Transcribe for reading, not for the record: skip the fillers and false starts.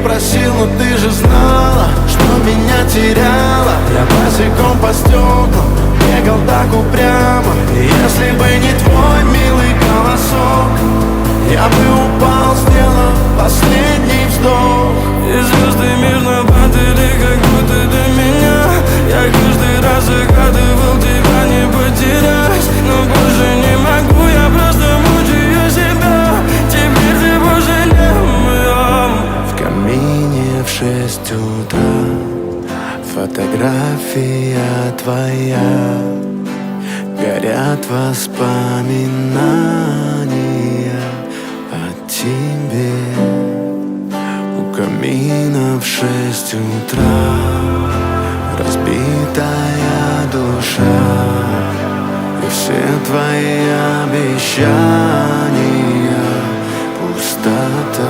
просил, но ты же знала, что меня теряла. Я босиком по стеклам бегал так упрямо. И если бы не твой милый голосок, я бы упал, сделав последний вздох. И звезды мирно падали, как будто до меня. Я каждый раз загадывал тебя не потерять, но больше не могу, я просто мучаю себя. Теперь ты больше не моя. В камине в 6 утра фотография твоя. Горят воспоминания о тебе. У камина в 6 утра разбитая душа. И все твои обещания пустота.